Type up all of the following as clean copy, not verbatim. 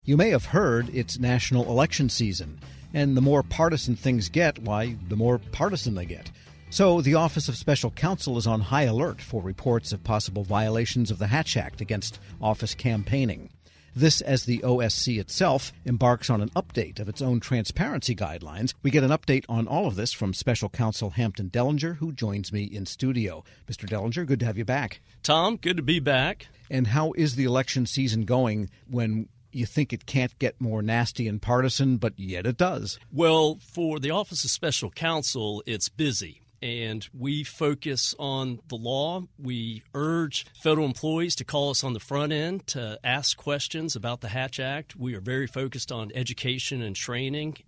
You may have heard it's national election season, and the more partisan things get, why, the more partisan they get. So the Office of Special Counsel is on high alert for reports of possible violations of the Hatch Act against office campaigning. This as the OSC itself embarks on an update of its own transparency guidelines. We get an update on all of this from Special Counsel Hampton Dellinger, who joins me in studio. Mr. Dellinger, good to have you back. Tom, good to be back. And how is the election season going when you think it can't get more nasty and partisan, but yet it does? Well, for the Office of Special Counsel, it's busy. And we focus on the law. We urge federal employees to call us on the front end to ask questions about the Hatch Act. We are very focused on education and training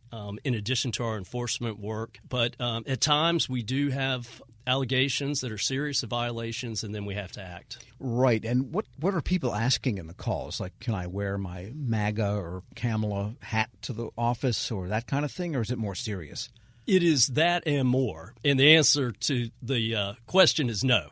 in addition to our enforcement work. But at times we do have allegations that are serious violations, and then we have to act. Right. And what are people asking in the calls? Like, can I wear my MAGA or Kamala hat to the office or that kind of thing? Or is it more serious? It is that and more. And the answer to the question is no.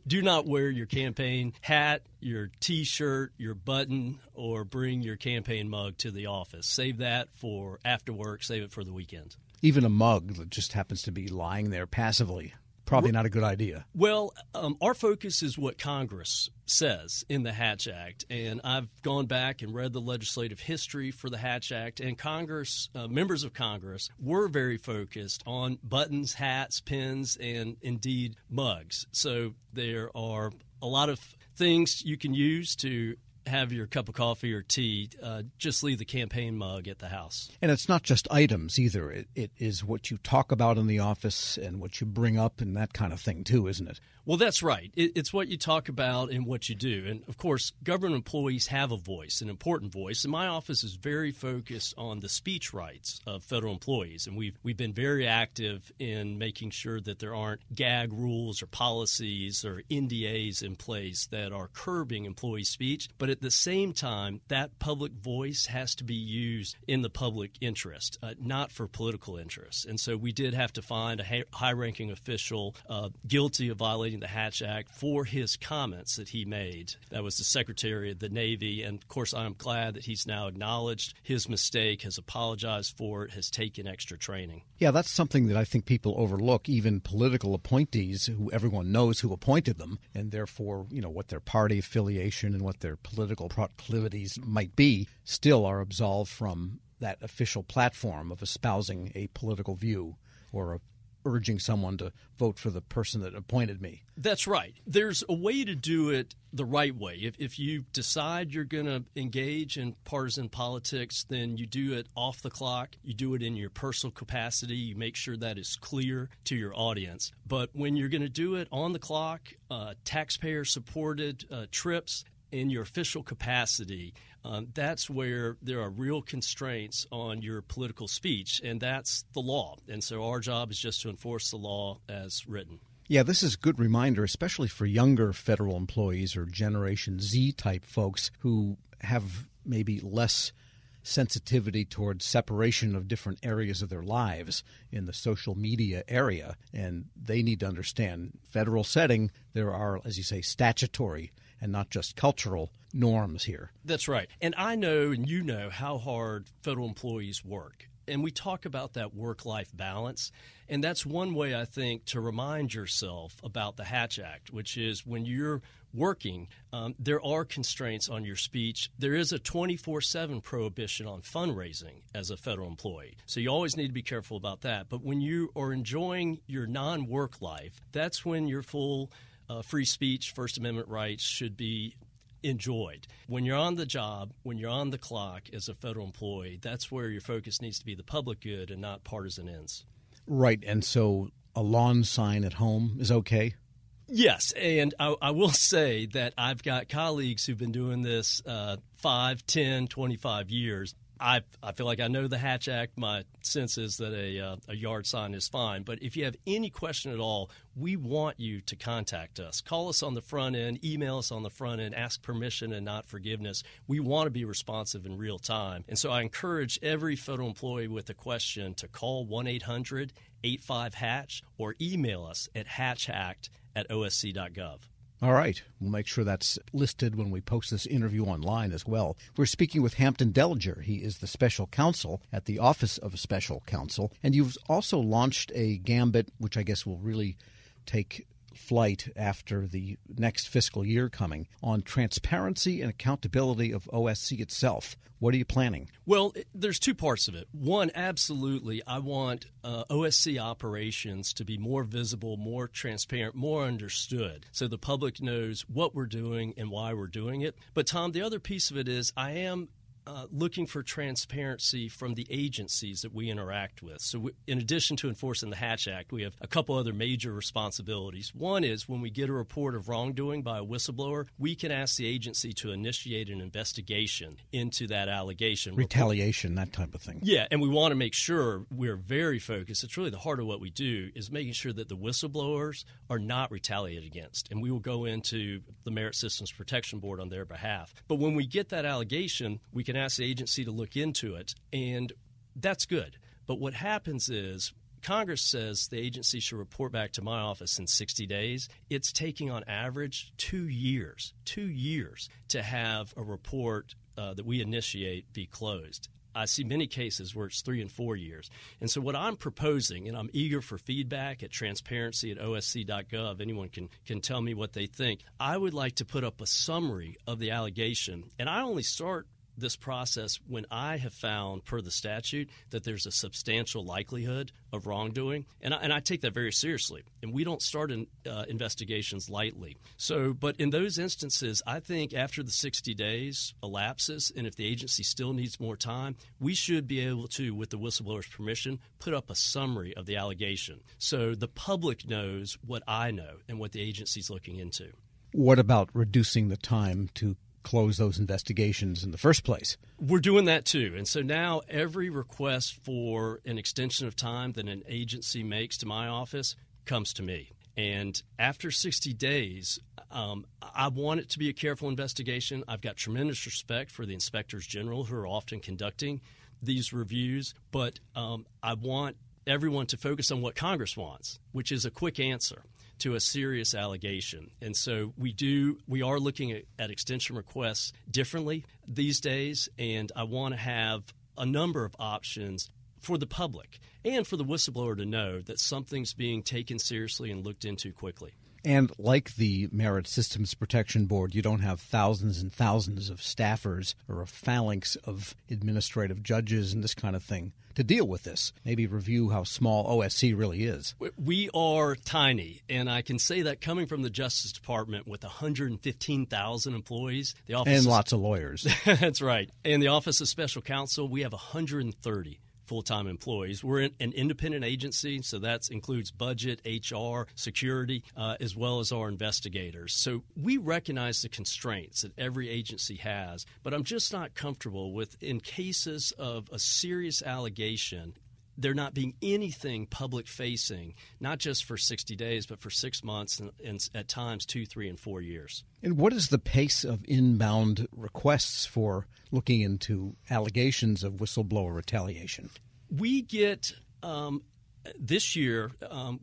Do not wear your campaign hat, your T-shirt, your button, or bring your campaign mug to the office. Save that for after work. Save it for the weekend. Even a mug that just happens to be lying there passively. Probably not a good idea. Well, our focus is what Congress says in the Hatch Act, and I've gone back and read the legislative history for the Hatch Act, and Congress, members of Congress, were very focused on buttons, hats, pins, and indeed mugs. So there are a lot of things you can use to have your cup of coffee or tea. Just leave the campaign mug at the house. And it's not just items either. It is what you talk about in the office and what you bring up and that kind of thing too, isn't it? Well, that's right. It's what you talk about and what you do. And, of course, government employees have a voice, an important voice. And my office is very focused on the speech rights of federal employees. And we've been very active in making sure that there aren't gag rules or policies or NDAs in place that are curbing employee speech. But at the same time, that public voice has to be used in the public interest, not for political interests. And so we did have to find a high-ranking official guilty of violating the Hatch Act for his comments that he made. That was the Secretary of the Navy. And, of course, I'm glad that he's now acknowledged his mistake, has apologized for it, has taken extra training. Yeah, that's something that I think people overlook. Even political appointees who everyone knows who appointed them, and therefore, what their party affiliation and what their political proclivities might be, still are absolved from that official platform of espousing a political view or urging someone to vote for the person that appointed me. That's right. There's a way to do it the right way. If you decide you're going to engage in partisan politics, then you do it off the clock. You do it in your personal capacity. You make sure that is clear to your audience. But when you're going to do it on the clock, taxpayer-supported trips, in your official capacity, that's where there are real constraints on your political speech, and that's the law. And so our job is just to enforce the law as written. Yeah, this is a good reminder, especially for younger federal employees or Generation Z type folks who have maybe less sensitivity towards separation of different areas of their lives in the social media area. And they need to understand federal setting, there are, as you say, statutory and not just cultural norms here. That's right. And I know and you know how hard federal employees work. And we talk about that work-life balance. And that's one way, I think, to remind yourself about the Hatch Act, which is when you're working, there are constraints on your speech. There is a 24/7 prohibition on fundraising as a federal employee. So you always need to be careful about that. But when you are enjoying your non-work life, that's when your full free speech, First Amendment rights should be enjoyed. When you're on the job, when you're on the clock as a federal employee, that's where your focus needs to be the public good and not partisan ends. Right. And so a lawn sign at home is okay? Yes. And I will say that I've got colleagues who've been doing this 5, 10, 25 years. I feel like I know the Hatch Act. My sense is that a yard sign is fine. But if you have any question at all, we want you to contact us. Call us on the front end, email us on the front end, ask permission and not forgiveness. We want to be responsive in real time. And so I encourage every federal employee with a question to call 1-800-85-HATCH or email us at hatchact@osc.gov. All right. We'll make sure that's listed when we post this interview online as well. We're speaking with Hampton Dellinger. He is the special counsel at the Office of Special Counsel. And you've also launched a gambit, which I guess will really take flight after the next fiscal year coming, on transparency and accountability of OSC itself. What are you planning? Well, there's two parts of it. One, absolutely, I want OSC operations to be more visible, more transparent, more understood, so the public knows what we're doing and why we're doing it. But, Tom, the other piece of it is I am looking for transparency from the agencies that we interact with. So in addition to enforcing the Hatch Act, we have a couple other major responsibilities. One is when we get a report of wrongdoing by a whistleblower, we can ask the agency to initiate an investigation into that allegation. Retaliation, that type of thing. Yeah, and we want to make sure we're very focused. It's really the heart of what we do is making sure that the whistleblowers are not retaliated against. And we will go into the Merit Systems Protection Board on their behalf. But when we get that allegation, we can ask the agency to look into it, and that's good. But what happens is Congress says the agency should report back to my office in 60 days. It's taking on average 2 years to have a report that we initiate be closed. I see many cases where it's 3 and 4 years. And so what I'm proposing, and I'm eager for feedback at transparency@osc.gov. Anyone can tell me what they think. I would like to put up a summary of the allegation, and I only start this process when I have found, per the statute, that there's a substantial likelihood of wrongdoing. And I take that very seriously. And we don't start investigations lightly. So, but in those instances, I think after the 60 days elapses, and if the agency still needs more time, we should be able to, with the whistleblower's permission, put up a summary of the allegation. So the public knows what I know and what the agency's looking into. What about reducing the time to close those investigations in the first place? We're doing that too. And so now every request for an extension of time that an agency makes to my office comes to me. And after 60 days, I want it to be a careful investigation. I've got tremendous respect for the inspectors general who are often conducting these reviews, but I want everyone to focus on what Congress wants, which is a quick answer to a serious allegation. And so we are looking at extension requests differently these days, and I want to have a number of options for the public and for the whistleblower to know that something's being taken seriously and looked into quickly. And like the Merit Systems Protection Board, you don't have thousands and thousands of staffers or a phalanx of administrative judges and this kind of thing to deal with this. Maybe review how small OSC really is. We are tiny, and I can say that coming from the Justice Department with 115,000 employees. And lots of lawyers. That's right. And the Office of Special Counsel, we have 130 full-time employees. We're an independent agency, so that includes budget, HR, security, as well as our investigators. So we recognize the constraints that every agency has, but I'm just not comfortable with, in cases of a serious allegation, there not being anything public-facing, not just for 60 days, but for 6 months and at times 2, 3, and 4 years. And what is the pace of inbound requests for looking into allegations of whistleblower retaliation? We get this year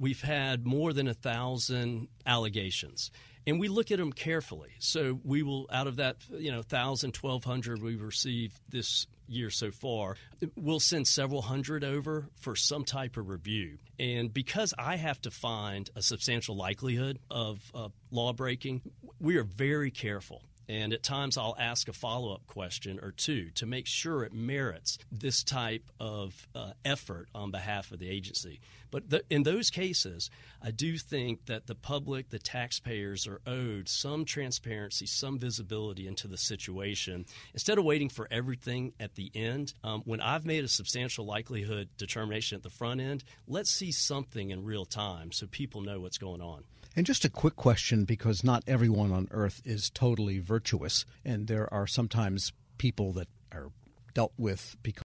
we've had more than 1,000 allegations. And we look at them carefully. So we will, out of that 1,000, 1,200 we've received this year so far, we'll send several hundred over for some type of review. And because I have to find a substantial likelihood of law breaking, we are very careful. And at times I'll ask a follow-up question or two to make sure it merits this type of effort on behalf of the agency. But in those cases, I do think that the public, the taxpayers, are owed some transparency, some visibility into the situation. Instead of waiting for everything at the end, when I've made a substantial likelihood determination at the front end, let's see something in real time so people know what's going on. And just a quick question, because not everyone on earth is totally virtuous, and there are sometimes people that are dealt with because